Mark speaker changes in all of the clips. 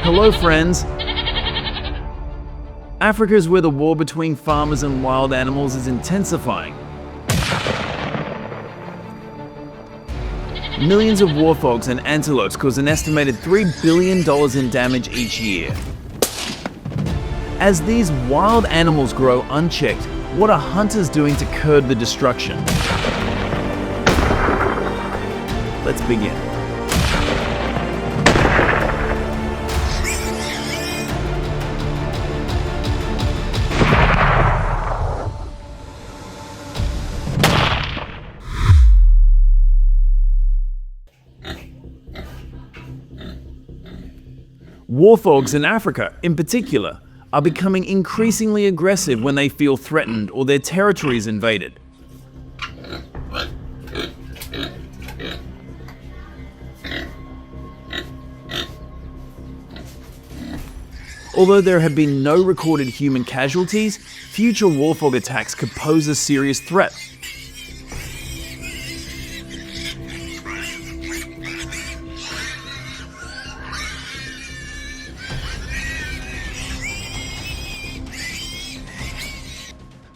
Speaker 1: Hello, friends. Africa is where the war between farmers and wild animals is intensifying. Millions of warthogs and antelopes cause an estimated $3 billion in damage each year. As these wild animals grow unchecked, what are hunters doing to curb the destruction? Let's begin. Warthogs in Africa, in particular, are becoming increasingly aggressive when they feel threatened or their territory is invaded. Although there have been no recorded human casualties, future warthog attacks could pose a serious threat.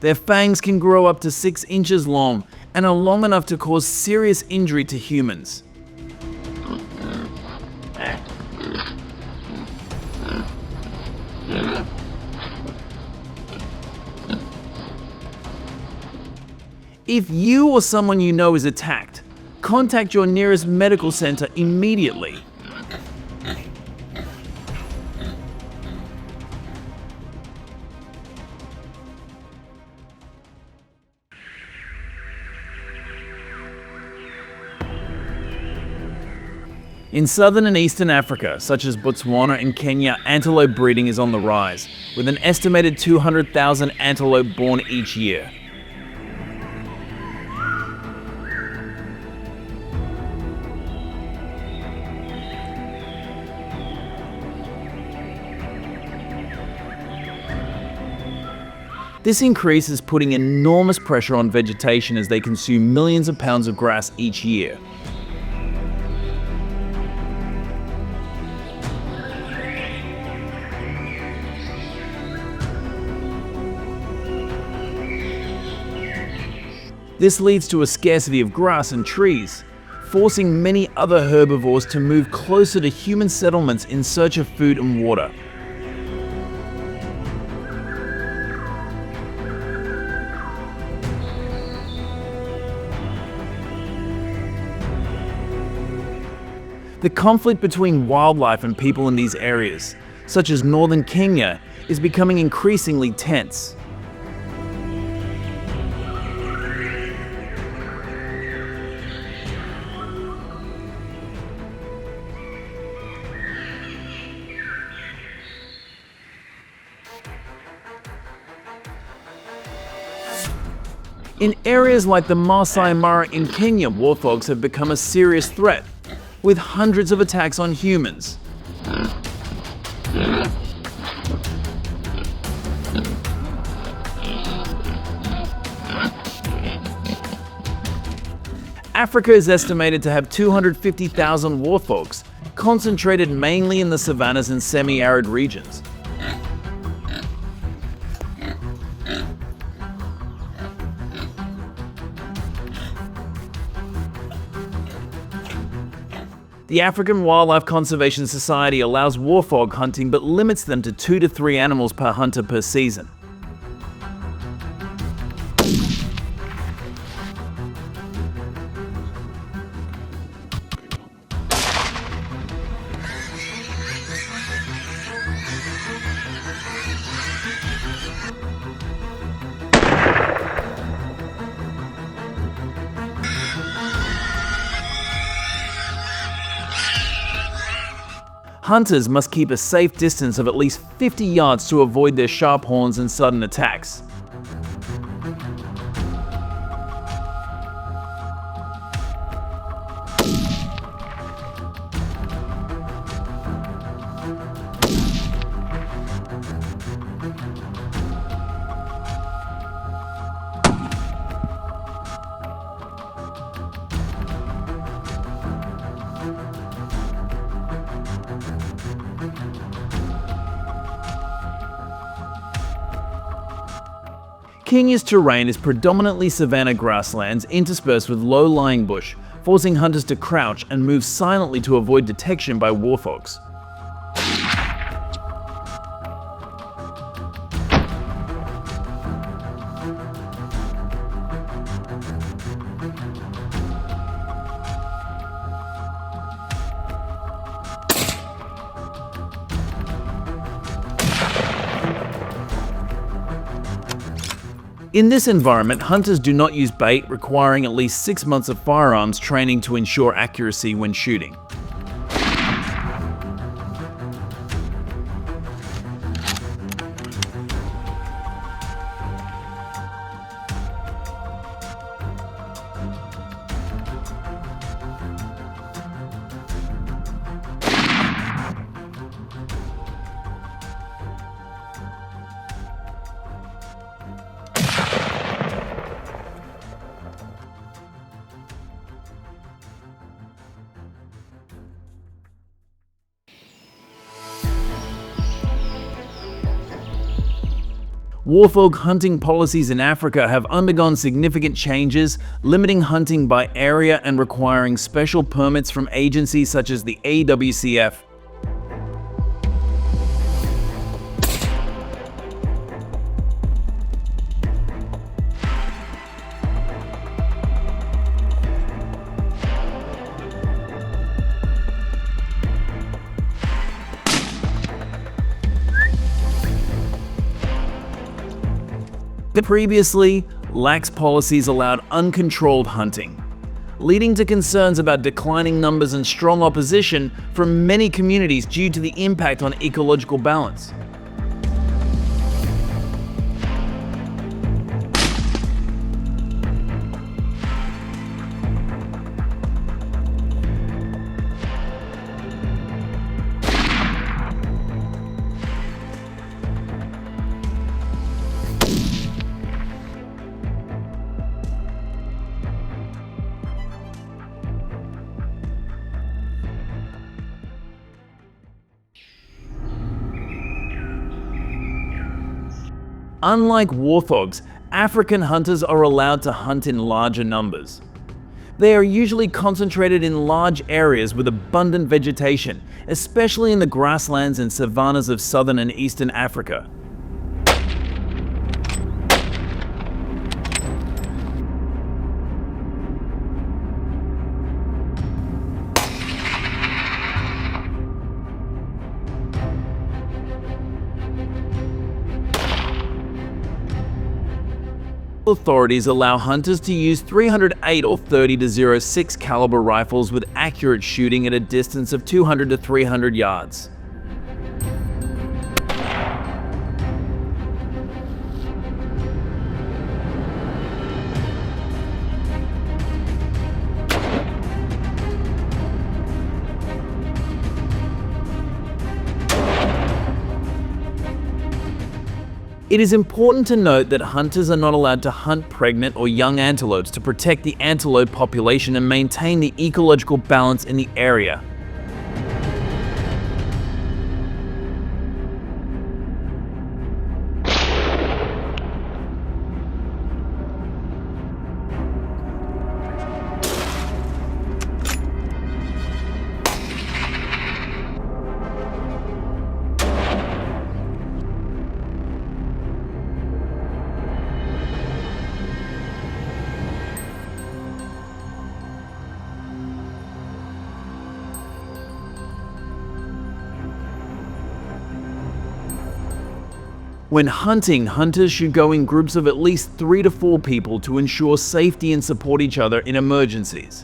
Speaker 1: Their fangs can grow up to 6 inches long and are long enough to cause serious injury to humans. If you or someone you know is attacked, contact your nearest medical center immediately. In southern and eastern Africa, such as Botswana and Kenya, antelope breeding is on the rise, with an estimated 200,000 antelope born each year. This increase is putting enormous pressure on vegetation as they consume millions of pounds of grass each year. This leads to a scarcity of grass and trees, forcing many other herbivores to move closer to human settlements in search of food and water. The conflict between wildlife and people in these areas, such as northern Kenya, is becoming increasingly tense. In areas like the Masai Mara in Kenya, warthogs have become a serious threat, with hundreds of attacks on humans. Africa is estimated to have 250,000 warthogs, concentrated mainly in the savannas and semi-arid regions. The African Wildlife Conservation Society allows warthog hunting but limits them to 2 to 3 animals per hunter per season. Hunters must keep a safe distance of at least 50 yards to avoid their sharp horns and sudden attacks. Kenya's terrain is predominantly savanna grasslands interspersed with low-lying bush, forcing hunters to crouch and move silently to avoid detection by warthogs. In this environment, hunters do not use bait, requiring at least 6 months of firearms training to ensure accuracy when shooting. Warthog hunting policies in Africa have undergone significant changes, limiting hunting by area and requiring special permits from agencies such as the AWCF. Previously, lax policies allowed uncontrolled hunting, leading to concerns about declining numbers and strong opposition from many communities due to the impact on ecological balance. Unlike warthogs, African hunters are allowed to hunt in larger numbers. They are usually concentrated in large areas with abundant vegetation, especially in the grasslands and savannas of southern and eastern Africa. Authorities allow hunters to use 308 or 30-06 caliber rifles with accurate shooting at a distance of 200 to 300 yards. It is important to note that hunters are not allowed to hunt pregnant or young antelopes to protect the antelope population and maintain the ecological balance in the area. When hunting, hunters should go in groups of at least 3 to 4 people to ensure safety and support each other in emergencies.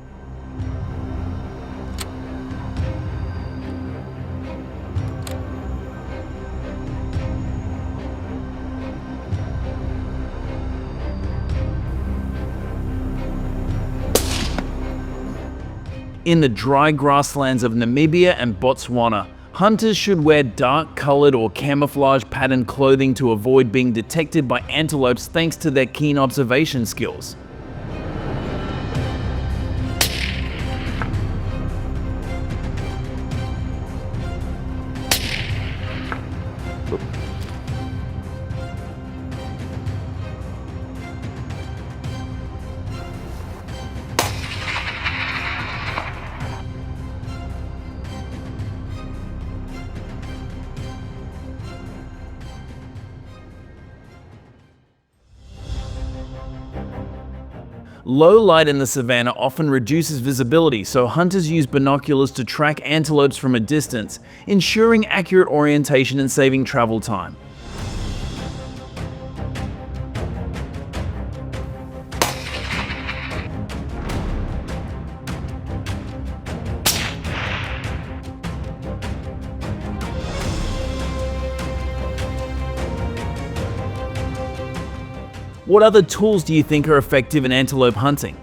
Speaker 1: In the dry grasslands of Namibia and Botswana, hunters should wear dark-colored or camouflage-patterned clothing to avoid being detected by antelopes thanks to their keen observation skills. Low light in the savanna often reduces visibility, so hunters use binoculars to track antelopes from a distance, ensuring accurate orientation and saving travel time. What other tools do you think are effective in antelope hunting?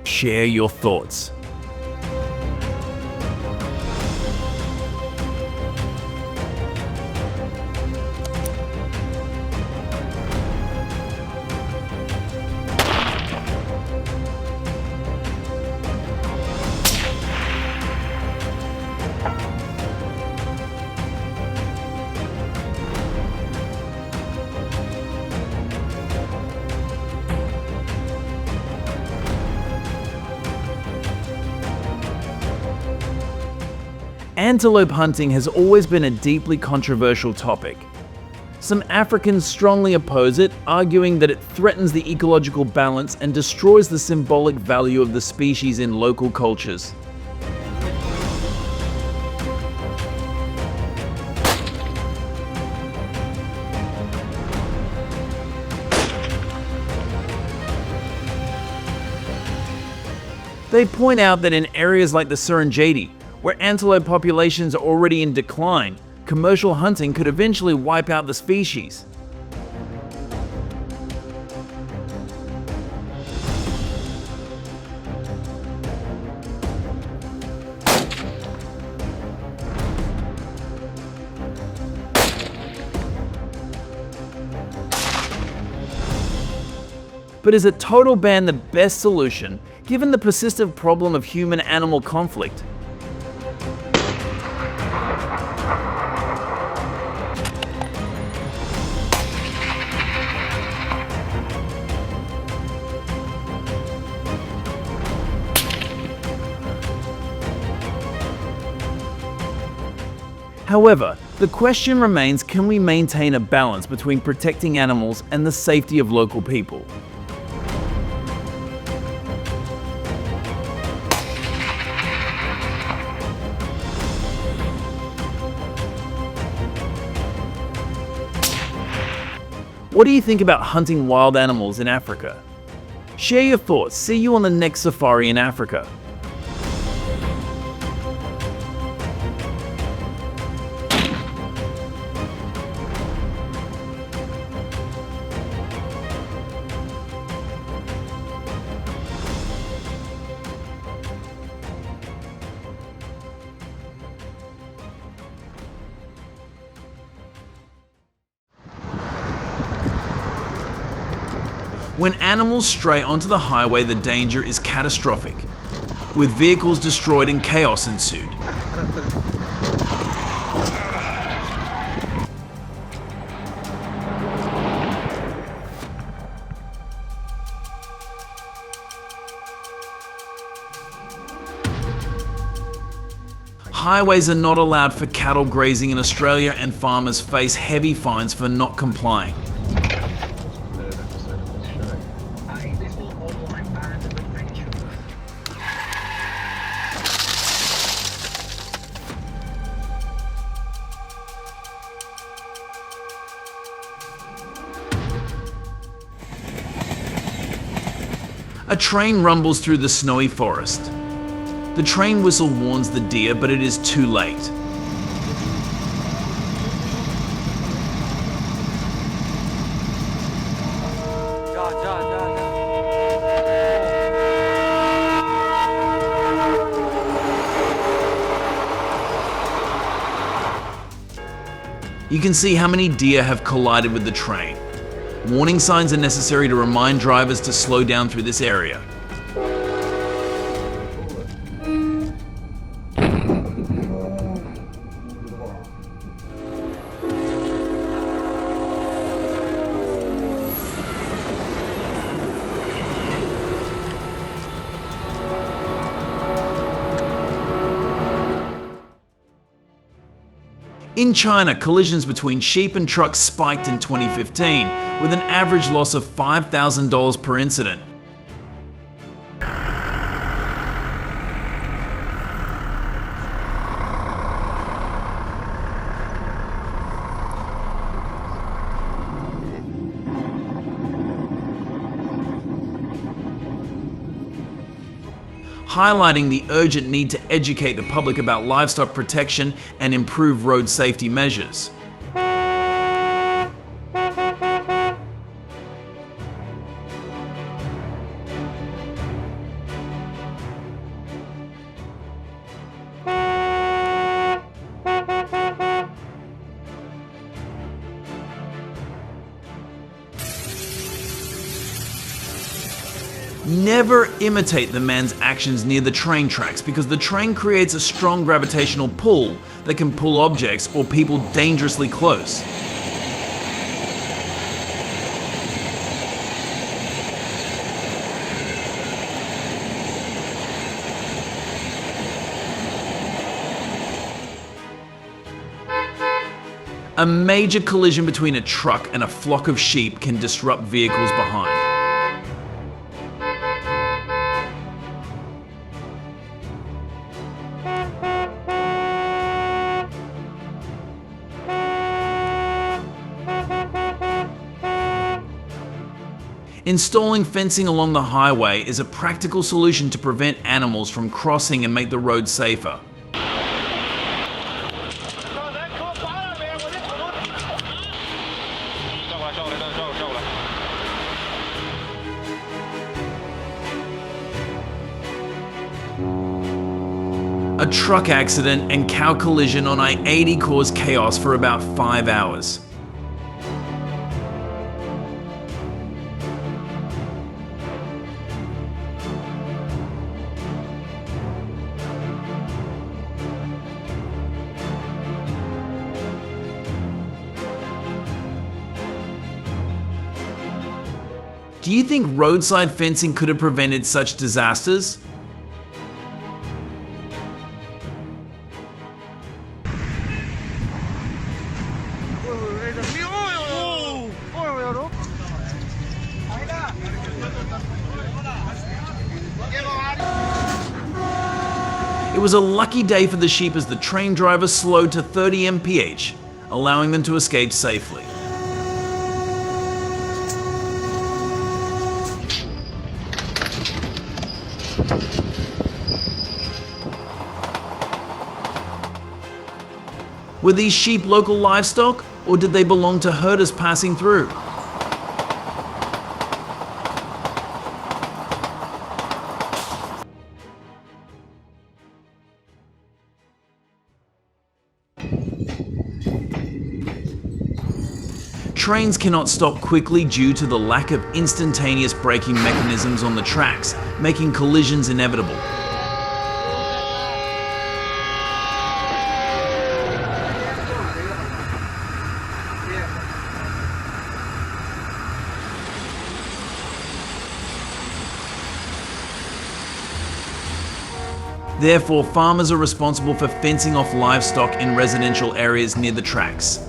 Speaker 1: Share your thoughts. Antelope hunting has always been a deeply controversial topic. Some Africans strongly oppose it, arguing that it threatens the ecological balance and destroys the symbolic value of the species in local cultures. They point out that in areas like the Serengeti, where antelope populations are already in decline, commercial hunting could eventually wipe out the species. But is a total ban the best solution, given the persistent problem of human-animal conflict? However, the question remains, can we maintain a balance between protecting animals and the safety of local people? What do you think about hunting wild animals in Africa? Share your thoughts. See you on the next safari in Africa. When animals stray onto the highway, the danger is catastrophic, with vehicles destroyed and chaos ensued. Highways are not allowed for cattle grazing in Australia, and farmers face heavy fines for not complying. A train rumbles through the snowy forest. The train whistle warns the deer, but it is too late. You can see how many deer have collided with the train. Warning signs are necessary to remind drivers to slow down through this area. In China, collisions between sheep and trucks spiked in 2015, with an average loss of $5,000 per incident. highlighting the urgent need to educate the public about livestock protection and improve road safety measures. Never imitate the man's actions near the train tracks because the train creates a strong gravitational pull that can pull objects or people dangerously close. A major collision between a truck and a flock of sheep can disrupt vehicles behind. Installing fencing along the highway is a practical solution to prevent animals from crossing and make the road safer. A truck accident and cow collision on I-80 caused chaos for about 5 hours. Do you think roadside fencing could have prevented such disasters? It was a lucky day for the sheep as the train driver slowed to 30 mph, allowing them to escape safely. Were these sheep local livestock, or did they belong to herders passing through? Trains cannot stop quickly due to the lack of instantaneous braking mechanisms on the tracks, making collisions inevitable. Therefore, farmers are responsible for fencing off livestock in residential areas near the tracks.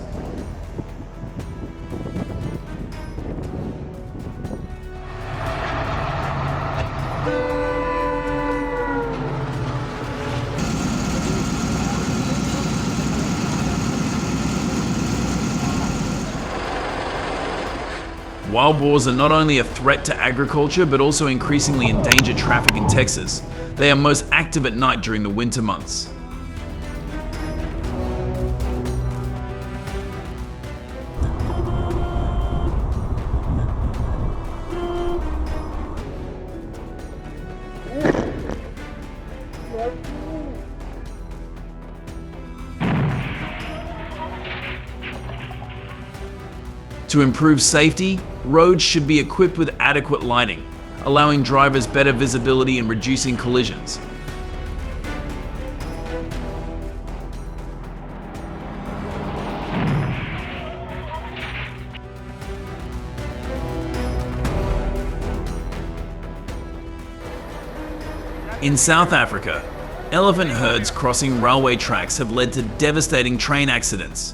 Speaker 1: Wild boars are not only a threat to agriculture, but also increasingly endanger traffic in Texas. They are most active at night during the winter months. To improve safety, roads should be equipped with adequate lighting, allowing drivers better visibility and reducing collisions. In South Africa, elephant herds crossing railway tracks have led to devastating train accidents.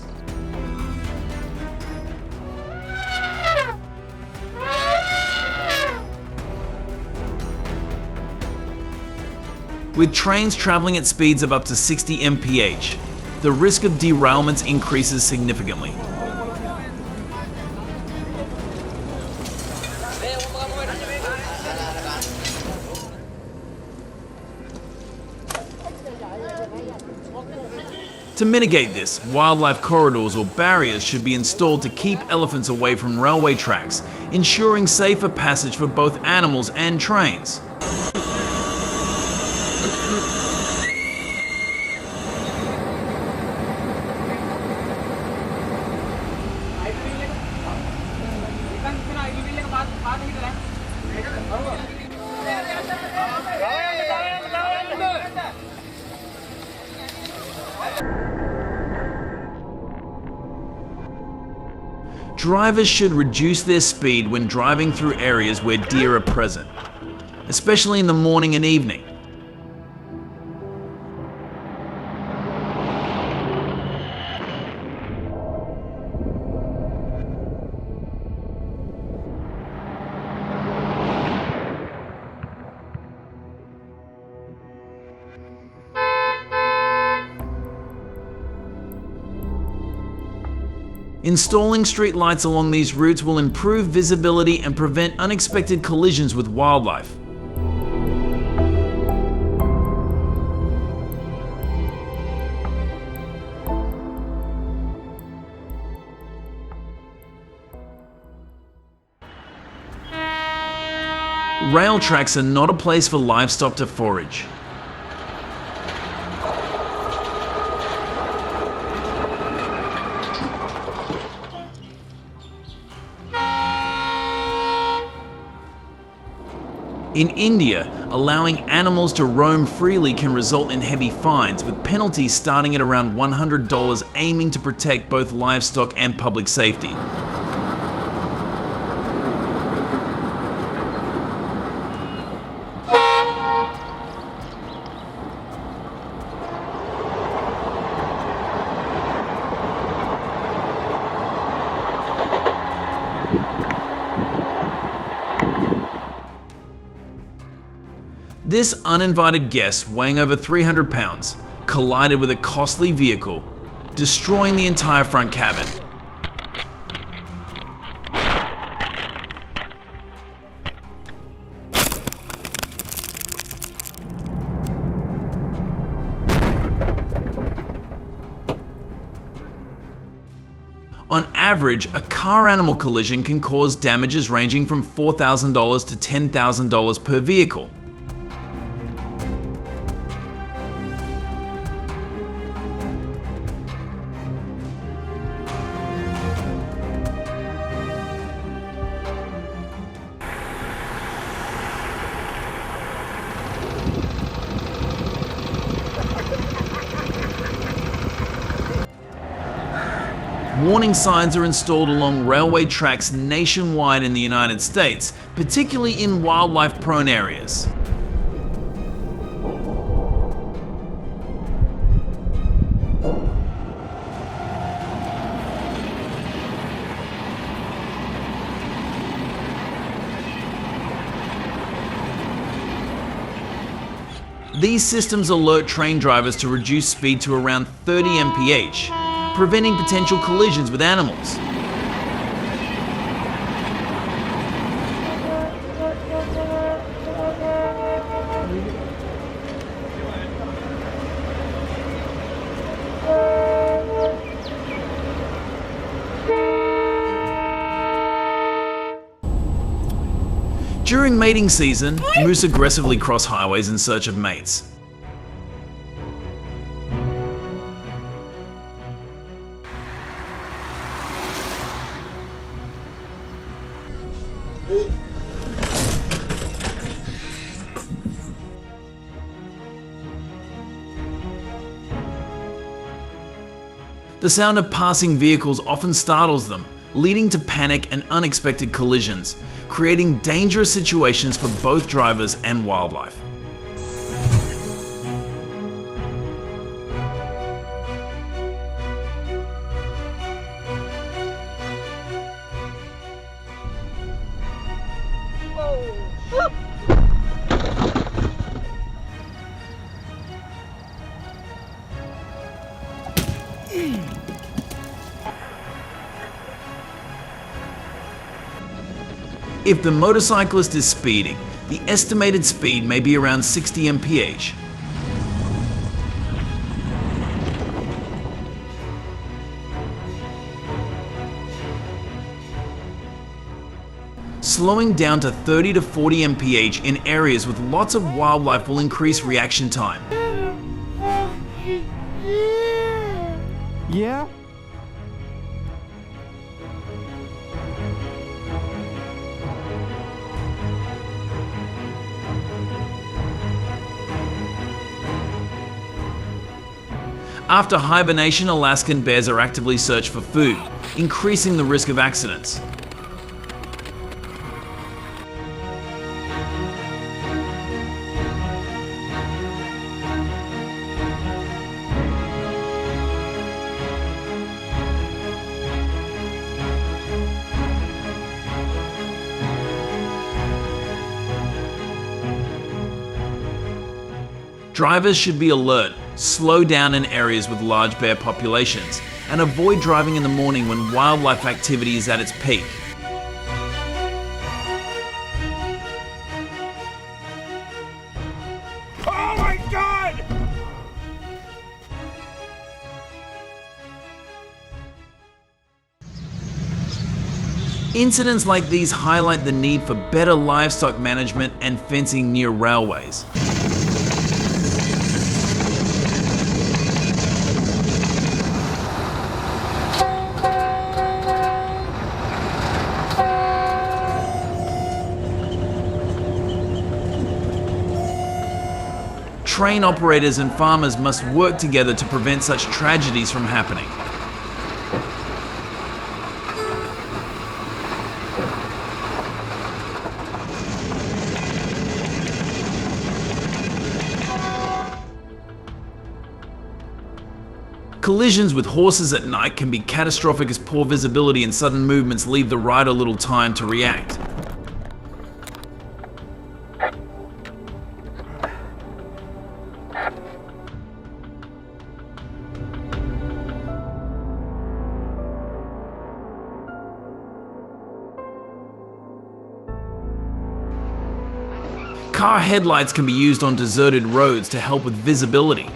Speaker 1: With trains traveling at speeds of up to 60 mph, the risk of derailments increases significantly. To mitigate this, wildlife corridors or barriers should be installed to keep elephants away from railway tracks, ensuring safer passage for both animals and trains. Drivers should reduce their speed when driving through areas where deer are present, especially in the morning and evening. Installing street lights along these routes will improve visibility and prevent unexpected collisions with wildlife. Rail tracks are not a place for livestock to forage. In India, allowing animals to roam freely can result in heavy fines, with penalties starting at around $100, aiming to protect both livestock and public safety. This uninvited guest, weighing over 300 pounds, collided with a costly vehicle, destroying the entire front cabin. On average, a car-animal collision can cause damages ranging from $4,000 to $10,000 per vehicle. Warning signs are installed along railway tracks nationwide in the United States, particularly in wildlife-prone areas. These systems alert train drivers to reduce speed to around 30 mph, preventing potential collisions with animals. During mating season, moose aggressively cross highways in search of mates. The sound of passing vehicles often startles them, leading to panic and unexpected collisions, creating dangerous situations for both drivers and wildlife. If the motorcyclist is speeding, the estimated speed may be around 60 mph. Slowing down to 30 to 40 mph in areas with lots of wildlife will increase reaction time.
Speaker 2: Yeah?
Speaker 1: After hibernation, Alaskan bears are actively searched for food, increasing the risk of accidents. Drivers should be alert, slow down in areas with large bear populations, and avoid driving in the morning when wildlife activity is at its peak.
Speaker 2: Oh my God!
Speaker 1: Incidents like these highlight the need for better livestock management and fencing near railways. Train operators and farmers must work together to prevent such tragedies from happening. Collisions with horses at night can be catastrophic as poor visibility and sudden movements leave the rider little time to react. Car headlights can be used on deserted roads to help with visibility.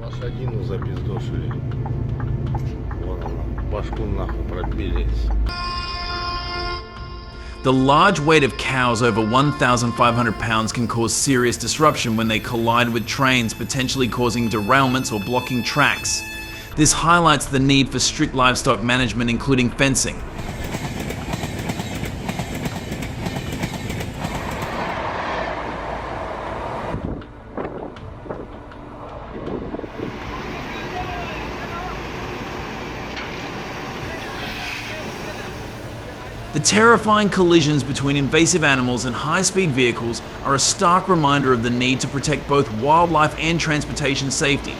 Speaker 3: Лошадину запиздошили. Вон она, башку нахуй пробили.
Speaker 1: The large weight of cows over 1,500 pounds can cause serious disruption when they collide with trains, potentially causing derailments or blocking tracks. This highlights the need for strict livestock management, including fencing. The terrifying collisions between invasive animals and high-speed vehicles are a stark reminder of the need to protect both wildlife and transportation safety.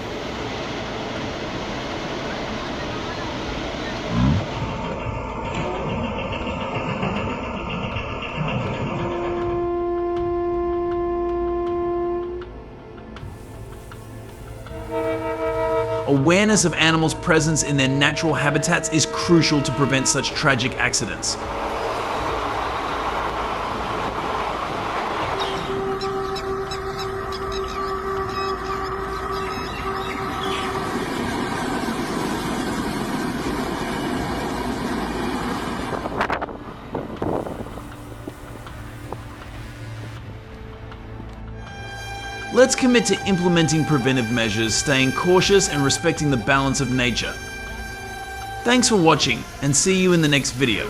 Speaker 1: Awareness of animals' presence in their natural habitats is crucial to prevent such tragic accidents. Let's commit to implementing preventive measures, staying cautious and respecting the balance of nature. Thanks for watching, and see you in the next video.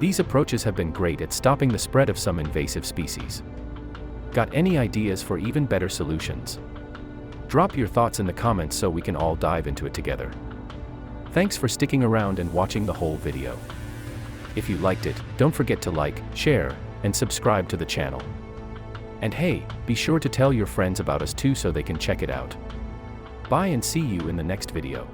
Speaker 4: These approaches have been great at stopping the spread of some invasive species. Got any ideas for even better solutions? Drop your thoughts in the comments so we can all dive into it together. Thanks for sticking around and watching the whole video. If you liked it, don't forget to like, share, and subscribe to the channel. And hey, be sure to tell your friends about us too so they can check it out. Bye and see you in the next video.